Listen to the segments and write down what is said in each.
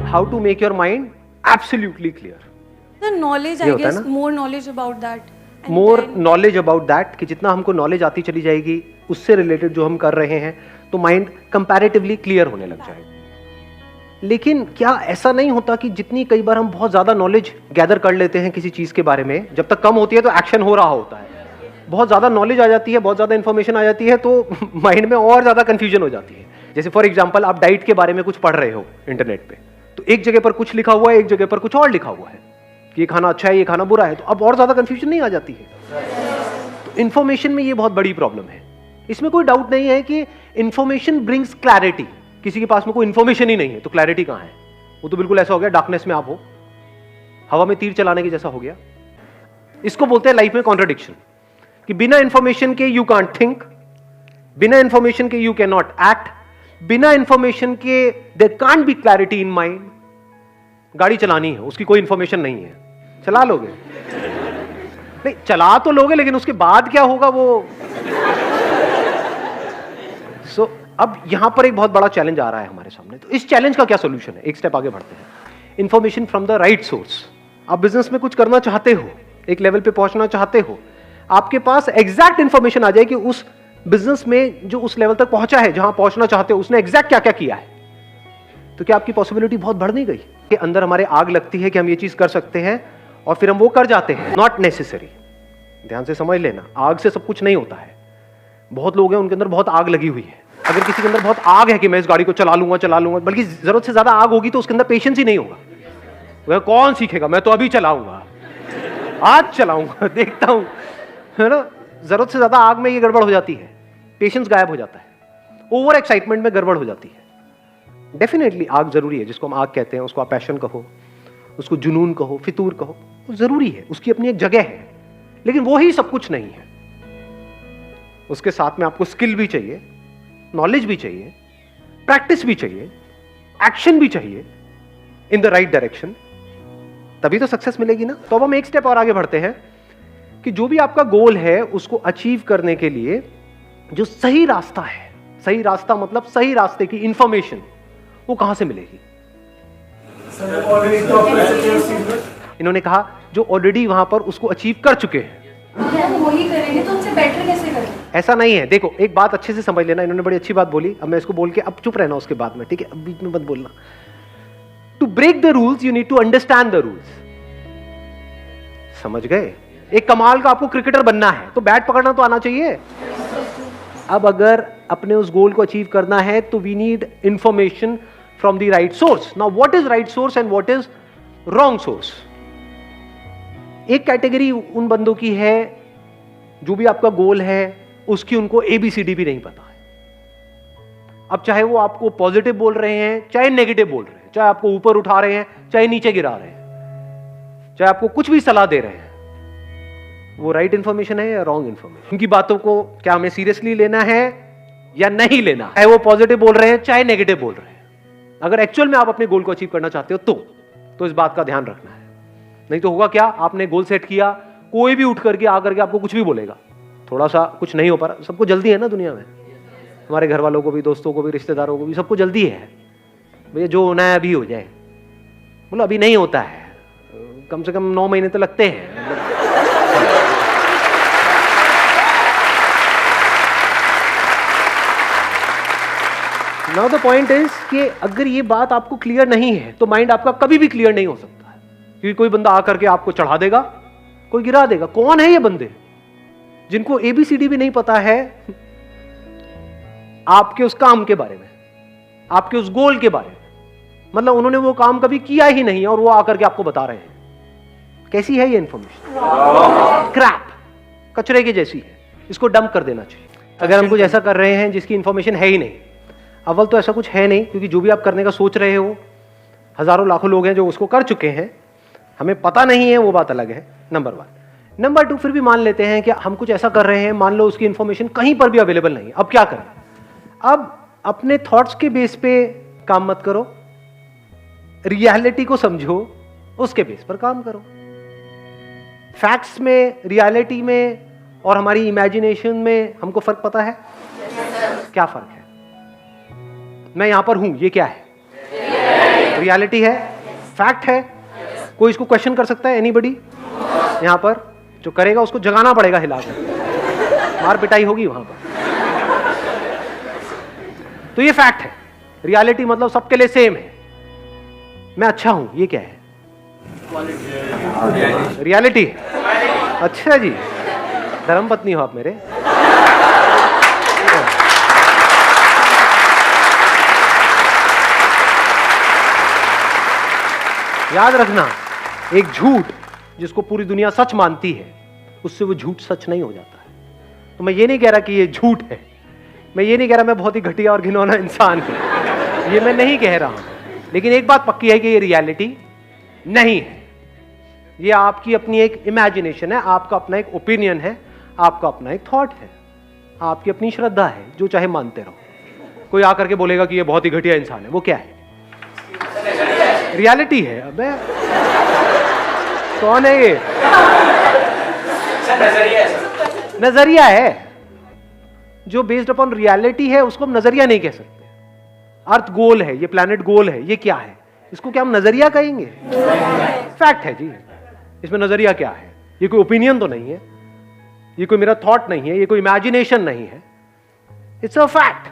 how to make your mind absolutely clear. The knowledge, I guess, more knowledge about that. More knowledge about that, कि जितना हमको knowledge आती चली जाएगी उससे रिलेटेड जो हम कर रहे हैं तो माइंड कंपैरेटिवली क्लियर होने लग जाएगा. लेकिन क्या ऐसा नहीं होता कि जितनी कई बार हम बहुत ज्यादा नॉलेज गैदर कर लेते हैं किसी चीज के बारे में, जब तक कम होती है तो एक्शन हो रहा होता है. बहुत ज्यादा नॉलेज आ जाती है, बहुत ज्यादा इंफॉर्मेशन आ जाती है तो माइंड में और ज्यादा कंफ्यूजन हो जाती है. जैसे फॉर एग्जांपल आप डाइट के बारे में कुछ पढ़ रहे हो इंटरनेट पे, तो एक जगह पर कुछ लिखा हुआ है, एक जगह पर कुछ और लिखा हुआ है कि ये खाना अच्छा है, ये खाना बुरा है, तो अब और ज्यादा कंफ्यूजन नहीं आ जाती है. तो इंफॉर्मेशन में ये बहुत बड़ी प्रॉब्लम है. इसमें कोई डाउट नहीं है कि इंफॉर्मेशन ब्रिंग्स क्लैरिटी. किसी के पास में कोई इंफॉर्मेशन ही नहीं है तो क्लैरिटी कहां है? वो तो बिल्कुल ऐसा हो गया डार्कनेस में आप हो, हवा में तीर चलाने के जैसा हो गया. इसको बोलते हैं लाइफ में कॉन्ट्रडिक्शन, कि बिना इंफॉर्मेशन के यू कांट थिंक, बिना इंफॉर्मेशन के यू कैन नॉट एक्ट, बिना इंफॉर्मेशन के there can't be clarity in mind. गाड़ी चलानी है, उसकी कोई इंफॉर्मेशन नहीं है, चला लोगे? नहीं, चला तो लोगे लेकिन उसके बाद क्या होगा वो. सो अब यहां पर एक बहुत बड़ा चैलेंज आ रहा है हमारे सामने. तो इस चैलेंज का क्या सोल्यूशन है? एक स्टेप आगे बढ़ते हैं. Information from the right source. आप बिजनेस में कुछ करना चाहते हो, एक लेवल पे पहुंचना चाहते हो, आपके पास एग्जैक्ट इंफॉर्मेशन आ जाए कि उस बिजनेस में जो उस लेवल तक पहुंचा है जहां पहुंचना चाहते हो उसने एग्जैक्ट क्या क्या किया है, तो क्या आपकी पॉसिबिलिटी बहुत बढ़ नहीं गई? कि अंदर हमारे आग लगती है कि हम ये चीज कर सकते हैं और फिर हम वो कर जाते हैं. Not necessary. ध्यान से समझ लेना, आग से सब कुछ नहीं होता है. बहुत लोग हैं उनके अंदर बहुत आग लगी हुई है. अगर किसी के अंदर बहुत आग है कि मैं इस गाड़ी को चला लूंगा, बल्कि जरूरत से ज्यादा आग होगी तो उसके अंदर पेशेंस ही नहीं होगा. वह कौन सीखेगा, मैं तो अभी चलाऊंगा, आज चलाऊंगा, देखता हूं, है ना. जरूरत से ज्यादा आग में ये गड़बड़ हो जाती है, पेशेंस गायब हो जाता है, ओवर एक्साइटमेंट में गड़बड़ हो जाती है. डेफिनेटली आग जरूरी है, जिसको हम आग कहते हैं उसको आप पैशन कहो, उसको जुनून कहो, फितूर कहो, वो जरूरी है, उसकी अपनी एक जगह है. लेकिन वो ही सब कुछ नहीं है. उसके साथ में आपको स्किल भी चाहिए, नॉलेज भी चाहिए, प्रैक्टिस भी चाहिए, एक्शन भी चाहिए इन द राइट डायरेक्शन, तभी तो सक्सेस मिलेगी ना. तो अब हम एक स्टेप और आगे बढ़ते हैं कि जो भी आपका गोल है उसको अचीव करने के लिए जो सही रास्ता है, सही रास्ता मतलब सही रास्ते की इंफॉर्मेशन, वो कहां से मिलेगी? इन्होंने कहा जो ऑलरेडी वहां पर उसको अचीव कर चुके हैं. वही करेंगे तो उनसे बेटर कैसे करें? ऐसा नहीं है. देखो एक बात अच्छे से समझ लेना, इन्होंने बड़ी अच्छी बात बोली, अब मैं इसको बोल के अब चुप रहना उसके बाद में, ठीक है? अब बीच में मत बोलना. To break the rules you need to understand the rules. समझ गए? एक कमाल का आपको क्रिकेटर बनना है तो बैट पकड़ना तो आना चाहिए. अब अगर अपने उस गोल को अचीव करना है तो we need information from the right source. Now what is right source and what is wrong source? एक कैटेगरी उन बंदों की है जो भी आपका गोल है उसकी उनको ABCD भी नहीं पता है. अब चाहे वो आपको पॉजिटिव बोल रहे हैं चाहे नेगेटिव बोल रहे हैं, चाहे आपको ऊपर उठा रहे हैं चाहे नीचे गिरा रहे हैं, चाहे आपको कुछ भी सलाह दे रहे हैं, वो राइट इंफॉर्मेशन है या रॉन्ग इंफॉर्मेशन? उनकी बातों को क्या हमें सीरियसली लेना है या नहीं लेना? चाहे वो पॉजिटिव बोल रहे हैं चाहे नेगेटिव बोल रहे हैं, अगर एक्चुअल में आप अपने गोल को अचीव करना चाहते हो तो इस बात का ध्यान रखना है. नहीं तो होगा क्या, आपने गोल सेट किया, कोई भी उठ करके आकर के आपको कुछ भी बोलेगा, थोड़ा सा कुछ नहीं हो पा रहा. सबको जल्दी है ना दुनिया में, हमारे घर वालों को भी, दोस्तों को भी, रिश्तेदारों को भी, सबको जल्दी है. भैया जो होना है अभी हो जाए. बोलो अभी नहीं होता है, कम से कम 9 महीने तो लगते हैं. नाउ द पॉइंट इज कि अगर ये बात आपको क्लियर नहीं है तो माइंड आपका कभी भी क्लियर नहीं हो सकता है, क्योंकि कोई बंदा आकर के आपको चढ़ा देगा, कोई गिरा देगा. कौन है ये बंदे जिनको ABCD भी नहीं पता है आपके उस काम के बारे में, आपके उस गोल के बारे में? मतलब उन्होंने वो काम कभी किया ही नहीं और वो आकर के आपको बता रहे हैं. कैसी है ये इंफॉर्मेशन? क्रैप, कचरे की जैसी है. इसको डंप कर देना चाहिए. अगर हम कुछ ऐसा कर रहे हैं जिसकी इंफॉर्मेशन है ही नहीं, अव्वल तो ऐसा कुछ है नहीं, क्योंकि जो भी आप करने का सोच रहे हो हजारों लाखों लोग हैं जो उसको कर चुके हैं, हमें पता नहीं है वो बात अलग है. नंबर 1. नंबर 2, फिर भी मान लेते हैं कि हम कुछ ऐसा कर रहे हैं, मान लो उसकी इंफॉर्मेशन कहीं पर भी अवेलेबल नहीं. अब क्या करें? अब अपने थॉट्स के बेस पे काम मत करो, रियलिटी को समझो, उसके बेस पर काम करो. फैक्ट्स में, रियलिटी में और हमारी इमेजिनेशन में हमको फर्क पता है? क्या फर्क है? मैं यहां पर हूं, ये क्या है? रियलिटी है, फैक्ट है, कोई इसको क्वेश्चन कर सकता है? एनीबडी यहाँ पर? जो करेगा उसको जगाना पड़ेगा, हिलाकर, मार पिटाई होगी वहां पर। तो ये फैक्ट है। रियलिटी मतलब सबके लिए सेम है। मैं अच्छा हूं, ये क्या है? रियलिटी। अच्छा जी, धर्मपत्नी हो आप मेरे। याद रखना, एक झूठ जिसको पूरी दुनिया सच मानती है, उससे वो झूठ सच नहीं हो जाता है। तो मैं ये नहीं कह रहा कि ये झूठ है, मैं ये नहीं कह रहा मैं बहुत ही घटिया और घिनौना इंसान हूं, ये मैं नहीं कह रहा हूं। लेकिन एक बात पक्की है कि ये रियलिटी नहीं है। ये आपकी अपनी एक इमेजिनेशन है, आपका अपना एक ओपिनियन है, आपका अपना एक थॉट है, आपकी अपनी श्रद्धा है, जो चाहे मानते रहो। कोई आकर के बोलेगा कि ये बहुत ही घटिया इंसान है, वो क्या है? रियलिटी है। अबे कौन है ये? नजरिया है। जो बेस्ड अपॉन रियलिटी है उसको हम नजरिया नहीं कह सकते। अर्थ गोल है, ये प्लैनेट गोल है, ये क्या है? इसको क्या हम नजरिया कहेंगे? फैक्ट है जी। इसमें नजरिया क्या है? ये कोई ओपिनियन तो नहीं है, ये कोई मेरा थॉट नहीं है, ये कोई इमेजिनेशन नहीं है, इट्स अ फैक्ट।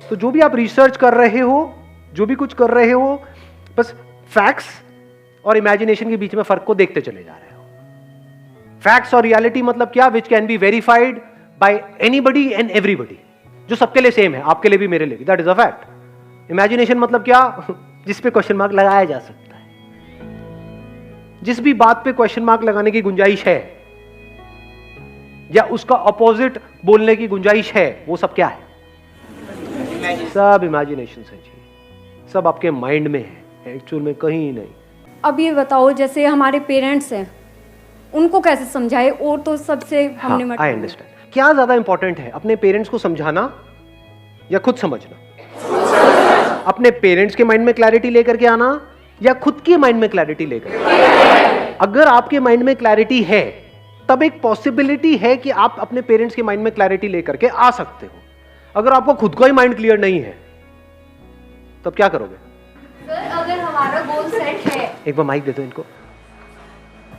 तो जो भी आप रिसर्च कर रहे हो, जो भी कुछ कर रहे हो, बस फैक्ट्स और इमेजिनेशन के बीच में फर्क को देखते चले जा रहे हो। फैक्ट्स और रियलिटी मतलब क्या? Which can be verified bye anybody and everybody, जो सबके लिए सेम है, आपके लिए भी मेरे लिए भी, that is a fact. Imagination मतलब क्या? जिस पे क्वेश्चन मार्क लगाया जा सकता है। जिस भी बात पे क्वेश्चन मार्क लगाने की गुंजाइश है या उसका ऑपोजिट बोलने की गुंजाइश है, वो सब क्या है? सब इमेजिनेशन है जी, सब आपके माइंड में है, एक्चुअल में कहीं नहीं। अब ये बताओ, जैसे हमारे पेरेंट्स हैं, उनको कैसे समझाए? और तो सबसे हमने आई अंडरस्टैंड। क्या ज्यादा इंपॉर्टेंट है, अपने पेरेंट्स को समझाना या खुद समझना? अपने पेरेंट्स के माइंड में क्लैरिटी लेकर के आना या खुद के माइंड में क्लैरिटी लेकर? अगर आपके माइंड में क्लैरिटी है, तब एक पॉसिबिलिटी है कि आप अपने पेरेंट्स के माइंड में क्लैरिटी लेकर के आ सकते हो। अगर आपको खुद का ही माइंड क्लियर नहीं है, तब क्या करोगे? सर, अगर हमारा गोल सेट है, एक बार माइक दे दो इनको।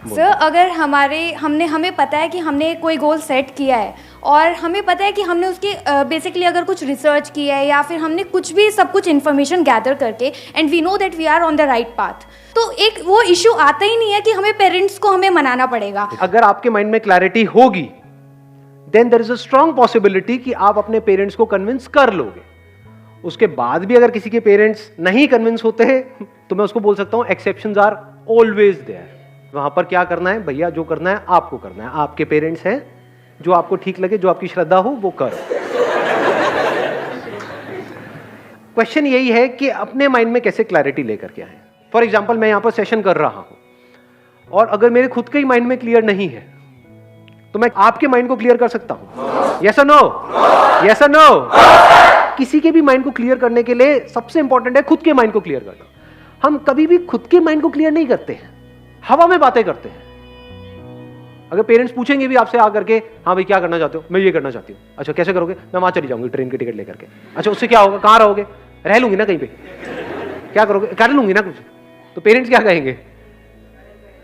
सर, अगर हमें पता है कि हमने कोई गोल सेट किया है और हमें पता है कि हमने उसकी बेसिकली अगर कुछ रिसर्च किया है या फिर हमने कुछ भी सब कुछ इन्फॉर्मेशन गैदर करके, and we know that we are on the right path, तो एक वो इशू आता ही नहीं है कि हमें पेरेंट्स को हमें मनाना पड़ेगा। अगर आपके माइंड में क्लैरिटी होगी, then there is a strong possibility कि आप अपने पेरेंट्स को कन्विंस कर लोगे। उसके बाद भी अगर किसी के पेरेंट्स नहीं कन्विंस होते हैं, तो मैं उसको बोल सकता हूं एक्सेप्शंस आर ऑलवेज देयर। वहां पर क्या करना है भैया? जो करना है आपको करना है। आपके पेरेंट्स हैं, जो आपको ठीक लगे, जो आपकी श्रद्धा हो, वो करो। क्वेश्चन यही है कि अपने माइंड में कैसे क्लैरिटी लेकर के आए। फॉर एग्जाम्पल, मैं यहां पर सेशन कर रहा हूं और अगर मेरे खुद के ही माइंड में क्लियर नहीं है, तो मैं आपके माइंड को क्लियर कर सकता हूं? यस और नो? यस और नो? किसी के भी माइंड को क्लियर करने के लिए सबसे इंपॉर्टेंट है खुद के माइंड को क्लियर करना। हम कभी भी खुद के माइंड को क्लियर नहीं करते हैं, हवा में बातें करते हैं। अगर पेरेंट्स पूछेंगे भी आपसे आकर के, हाँ भाई क्या करना चाहते हो? मैं ये करना चाहती हूँ। अच्छा कैसे करोगे? मैं वहां चली जाऊंगी ट्रेन की टिकट लेकर के। अच्छा उससे क्या होगा? कहाँ रहोगे? रह लूंगी ना कहीं पे। क्या करोगे? कर लूंगी ना कुछ। तो पेरेंट्स क्या कहेंगे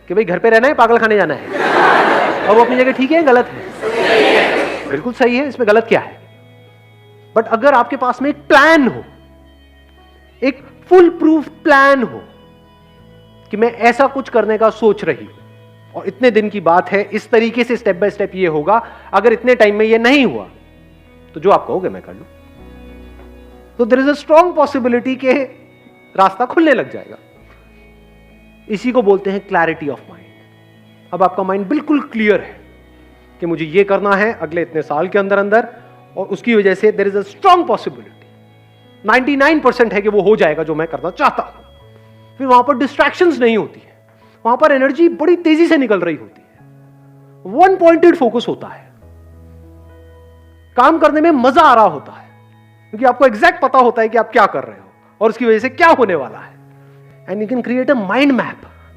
कि भाई घर पे रहना है, पागल खाने जाना है। और वो अपनी जगह ठीक है, गलत है? बिल्कुल सही है, इसमें गलत क्या है? बट अगर आपके पास में एक प्लान हो, एक फुल प्रूफ प्लान हो कि मैं ऐसा कुछ करने का सोच रही हूं और इतने दिन की बात है, इस तरीके से स्टेप बाय स्टेप ये होगा, अगर इतने टाइम में ये नहीं हुआ तो जो आप कहोगे मैं कर लूं, तो there is a strong possibility के रास्ता खुलने लग जाएगा। इसी को बोलते हैं क्लैरिटी ऑफ माइंड। अब आपका माइंड बिल्कुल क्लियर है कि मुझे ये करना है अगले इतने साल के अंदर अंदर, और उसकी वजह से there is a strong possibility 99% है कि वो हो जाएगा जो मैं करना चाहता हूं। फिर वहां पर डिस्ट्रैक्शंस नहीं होती है, वहां पर एनर्जी बड़ी तेजी से निकल रही होती है, वन पॉइंटेड फोकस होता है, काम करने में मजा आ रहा होता है क्योंकि आपको एग्जैक्ट पता होता है कि आप क्या कर रहे हो और उसकी वजह से क्या होने वाला है। And you can create a mind map